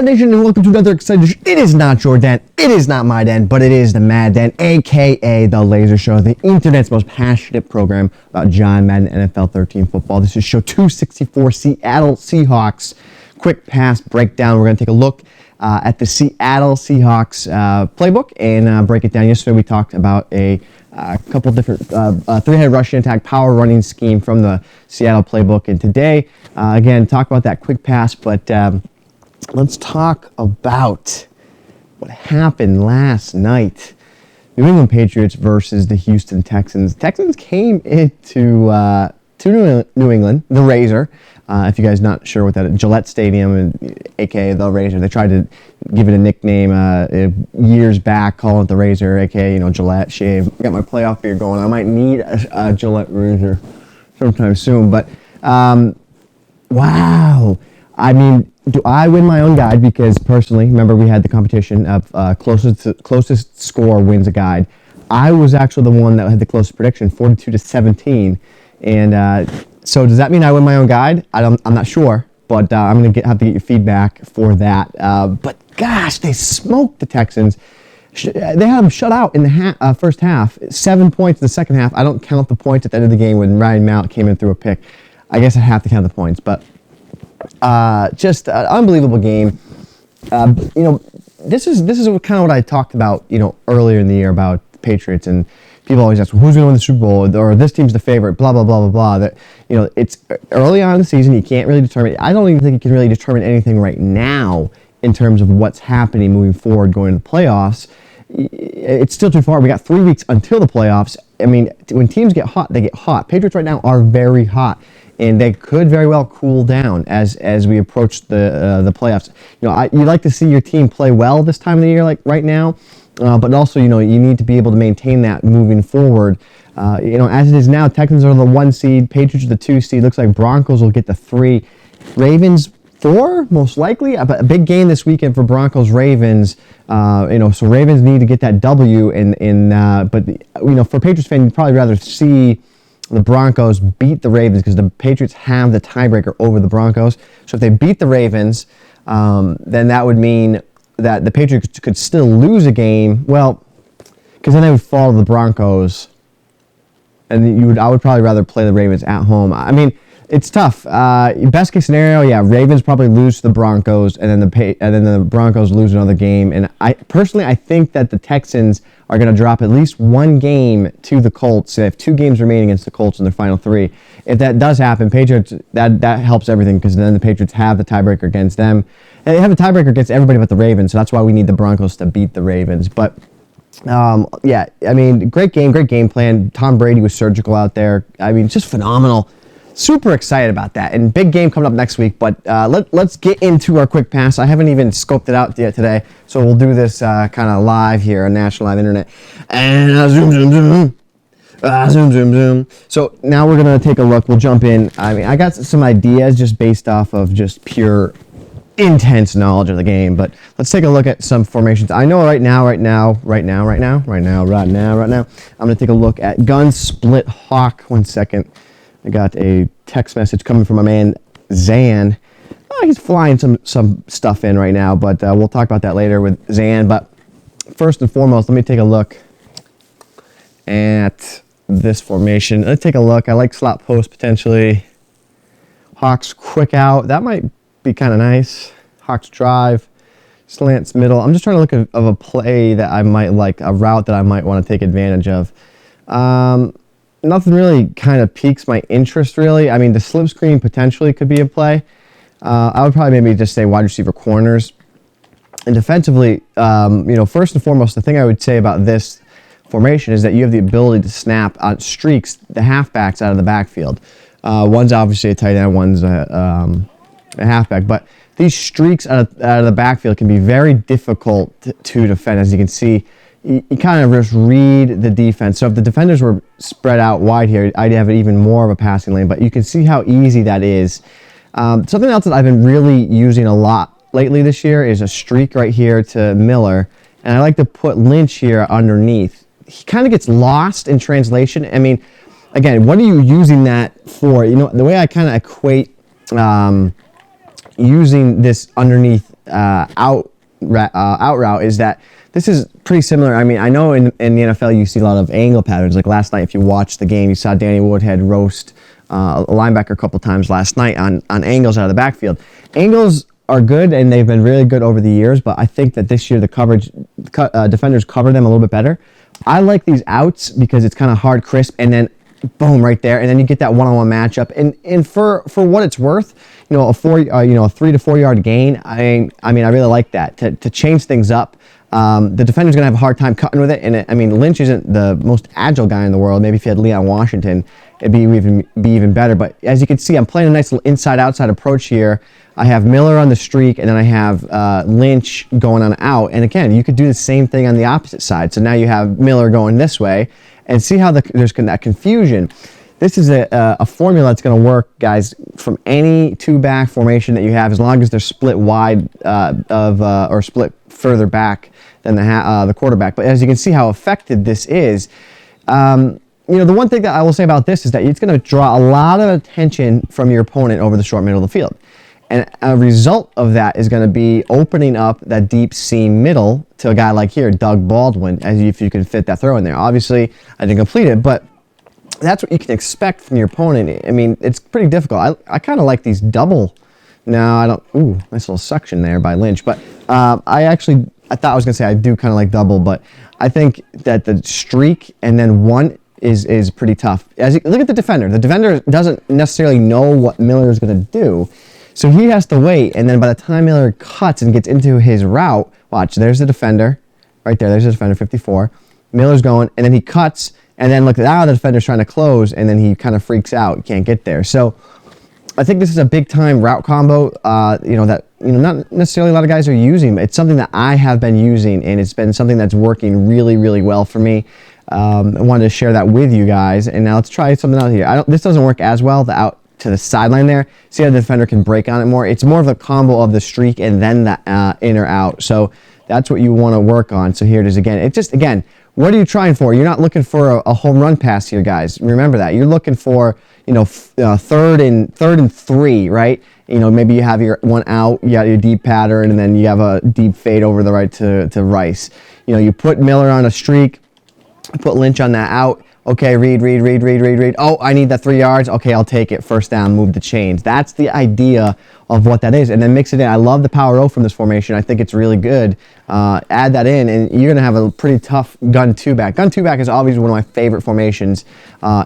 Madden Nation, and welcome to another exciting edition. It is not your den, it is not my den, but it is the Mad Den, aka the Laser Show, the internet's most passionate program about John Madden NFL 13 football. This is show 264, Seattle Seahawks quick pass breakdown. We're going to take a look at the Seattle Seahawks playbook and break it down. Yesterday we talked about a couple different three-headed rushing attack power running scheme from the Seattle playbook, and today again talk about that quick pass, but let's talk about what happened last night. New England Patriots versus the Houston Texans. Texans came into to New England, the Razor. If you guys not sure what that is, Gillette Stadium, aka the Razor. They tried to give it a nickname years back, calling it the Razor, aka Gillette shave. I got my playoff beard going. I might need a Gillette Razor sometime soon. But wow, I mean, do I win my own guide? Because personally, remember we had the competition of closest score wins a guide. I was actually the one that had the closest prediction, 42-17, and so does that mean I win my own guide? I'm not sure, but I'm going to have to get your feedback for that. But gosh, they smoked the Texans. They had them shut out in the first half. 7 points in the second half. I don't count the points at the end of the game when Ryan Mount came in through a pick. I guess I have to count the points, but just an unbelievable game. This is kind of what I talked about, earlier in the year about the Patriots, and people always ask, well, who's going to win the Super Bowl, or this team's the favorite, blah, blah, blah, blah, blah. That, it's early on in the season. You can't really determine. I don't even think you can really determine anything right now in terms of what's happening moving forward going to the playoffs. It's still too far. We got 3 weeks until the playoffs. I mean, when teams get hot, they get hot. Patriots right now are very hot, and they could very well cool down as we approach the playoffs. You like to see your team play well this time of the year, like right now. But also, you need to be able to maintain that moving forward. As it is now, Texans are the 1 seed, Patriots are the 2 seed. Looks like Broncos will get the 3. Ravens 4, most likely. A big game this weekend for Broncos-Ravens. So Ravens need to get that W. But for a Patriots fan, you'd probably rather see the Broncos beat the Ravens because the Patriots have the tiebreaker over the Broncos. So if they beat the Ravens, then that would mean that the Patriots could still lose a game. Well, because then they would fall to the Broncos, and I would probably rather play the Ravens at home. I mean, it's tough. Best case scenario, yeah, Ravens probably lose to the Broncos, and then the Broncos lose another game. And I think that the Texans are going to drop at least one game to the Colts. They have 2 games remaining against the Colts in their final 3. If that does happen, Patriots that helps everything, because then the Patriots have the tiebreaker against them. And they have a tiebreaker against everybody but the Ravens, so that's why we need the Broncos to beat the Ravens. But yeah, I mean, great game plan. Tom Brady was surgical out there. I mean, just phenomenal. Super excited about that. And big game coming up next week. But let's get into our quick pass. I haven't even scoped it out yet today, so we'll do this kind of live here on National Live Internet. And zoom. So now we're going to take a look. We'll jump in. I mean, I got some ideas just based off of just pure intense knowledge of the game, but let's take a look at some formations. I know right now, I'm going to take a look at gun split hawk. 1 second. I got a text message coming from my man Zan. He's flying some stuff in right now, but we'll talk about that later with Zan. But first and foremost, let me take a look at this formation. Let's take a look. I like slot post potentially. Hawks quick out. That might be kind of nice. Hawks drive, slants middle. I'm just trying to look at a play that I might like, a route that I might want to take advantage of. Nothing really kind of piques my interest, really. I mean, the slip screen potentially could be a play. I would probably maybe just say wide receiver corners. And defensively, first and foremost, the thing I would say about this formation is that you have the ability to snap on streaks the halfbacks out of the backfield. One's obviously a tight end, one's a halfback, but these streaks out of the backfield can be very difficult to defend. As you can see, you kind of just read the defense. So if the defenders were spread out wide here, I'd have even more of a passing lane, but you can see how easy that is. Something else that I've been really using a lot lately this year is a streak right here to Miller, and I like to put Lynch here underneath. He kind of gets lost in translation. I mean, again, what are you using that for? The way I kind of equate using this underneath out route is that this is pretty similar. I mean, I know in the NFL you see a lot of angle patterns. Like last night, if you watched the game, you saw Danny Woodhead roast a linebacker a couple times last night on angles out of the backfield. Angles are good, and they've been really good over the years, but I think that this year the coverage, defenders cover them a little bit better. I like these outs because it's kind of hard, crisp, and then boom, right there, and then you get that one-on-one matchup. And for what it's worth, a 3 to 4 yard gain. I mean, I really like that to change things up. The defender's gonna have a hard time cutting with it, and Lynch isn't the most agile guy in the world. Maybe if you had Leon Washington, it'd be even better. But as you can see, I'm playing a nice little inside-outside approach here. I have Miller on the streak, and then I have Lynch going on out. And again, you could do the same thing on the opposite side. So now you have Miller going this way, and see how there's that confusion. This is a formula that's going to work, guys, from any two-back formation that you have, as long as they're split wide or split further back than the quarterback. But as you can see how effective this is, the one thing that I will say about this is that it's going to draw a lot of attention from your opponent over the short middle of the field. And a result of that is going to be opening up that deep seam middle to a guy like here, Doug Baldwin, if you can fit that throw in there. Obviously, I didn't complete it, but that's what you can expect from your opponent. I mean, it's pretty difficult. I kind of like these double. No, I don't. Ooh, nice little suction there by Lynch. But I thought I was going to say I do kind of like double, but I think that the streak and then one is pretty tough. Look at the defender. The defender doesn't necessarily know what Miller is going to do. So he has to wait, and then by the time Miller cuts and gets into his route, watch, there's the defender, right there, there's the defender, 54. Miller's going, and then he cuts, and then look, now the defender's trying to close, and then he kind of freaks out, he can't get there. So I think this is a big-time route combo, that not necessarily a lot of guys are using, but it's something that I have been using, and it's been something that's working really, really well for me. I wanted to share that with you guys, and now let's try something out here. This doesn't work as well, the out to the sideline there. See how the defender can break on it more? It's more of a combo of the streak and then the in or out. So that's what you want to work on. So here it is again. It's just, again, what are you trying for? You're not looking for a home run pass here, guys. Remember that. You're looking for, third and 3, right? Maybe you have your one out, you got your deep pattern, and then you have a deep fade over the right to Rice. You put Miller on a streak, put Lynch on that out. Okay, read. Oh, I need that 3 yards. Okay, I'll take it. First down, move the chains. That's the idea of what that is. And then mix it in. I love the power O from this formation. I think it's really good. Add that in, and you're going to have a pretty tough gun two-back. Gun two-back is always one of my favorite formations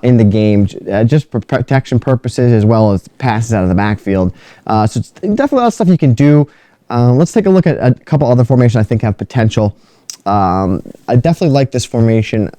in the game, just for protection purposes as well as passes out of the backfield. So it's definitely a lot of stuff you can do. Let's take a look at a couple other formations I think have potential. I definitely like this formation.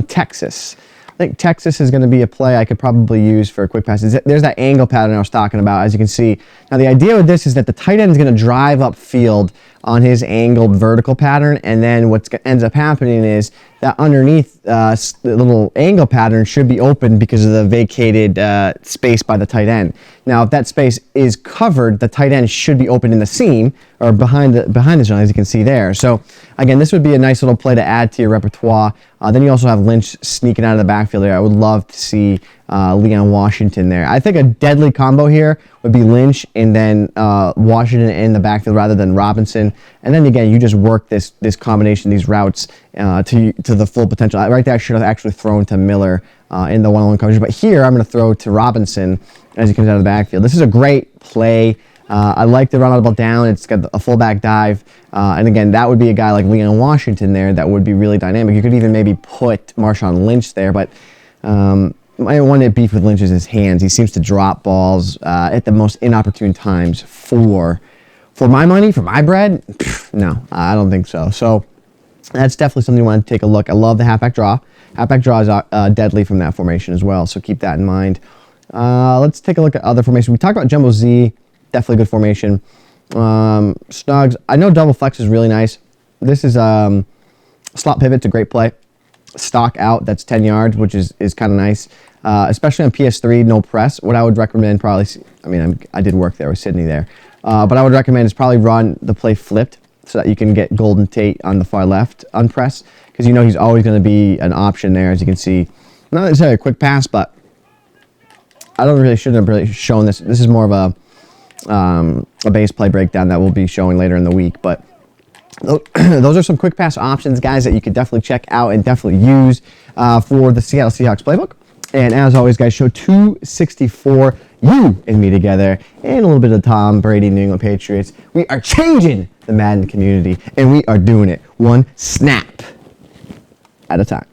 Texas. I think Texas is going to be a play I could probably use for quick passes. There's that angle pattern I was talking about, as you can see. Now, the idea with this is that the tight end is going to drive upfield on his angled vertical pattern, and then what ends up happening is that underneath the little angle pattern should be open because of the vacated space by the tight end. Now, if that space is covered, the tight end should be open in the seam or behind the zone, as you can see there. So, again, this would be a nice little play to add to your repertoire. Then you also have Lynch sneaking out of the backfield there. I would love to see Leon Washington there. I think a deadly combo here would be Lynch and then Washington in the backfield rather than Robinson. And then again, you just work this combination, these routes to the full potential. Right there, I should have actually thrown to Miller in the one-on-one coverage. But here, I'm going to throw to Robinson as he comes out of the backfield. This is a great play. I like the run out of the ball down. It's got a fullback dive. And again, that would be a guy like Leon Washington there that would be really dynamic. You could even maybe put Marshawn Lynch there, but my one beef with Lynch is his hands. He seems to drop balls at the most inopportune times. For my money, for my bread, no, I don't think so. So that's definitely something you want to take a look. I love the halfback draw. Halfback draw is deadly from that formation as well, so keep that in mind. Let's take a look at other formations. We talked about Jumbo Z, definitely good formation. Snugs, I know double flex is really nice. This is slot pivot's a great play. Stock out, that's 10 yards, which is kind of nice. Especially on PS3, no press. What I would recommend probably, I did work there with Sydney there. But I would recommend is probably run the play flipped so that you can get Golden Tate on the far left unpressed, because he's always going to be an option there, as you can see. Not necessarily a quick pass, but I shouldn't have really shown this. This is more of a base play breakdown that we'll be showing later in the week. But those are some quick pass options, guys, that you could definitely check out and definitely use for the Seattle Seahawks playbook. And as always, guys, show 264, you and me together, and a little bit of Tom Brady, New England Patriots. We are changing the Madden community, and we are doing it one snap at a time.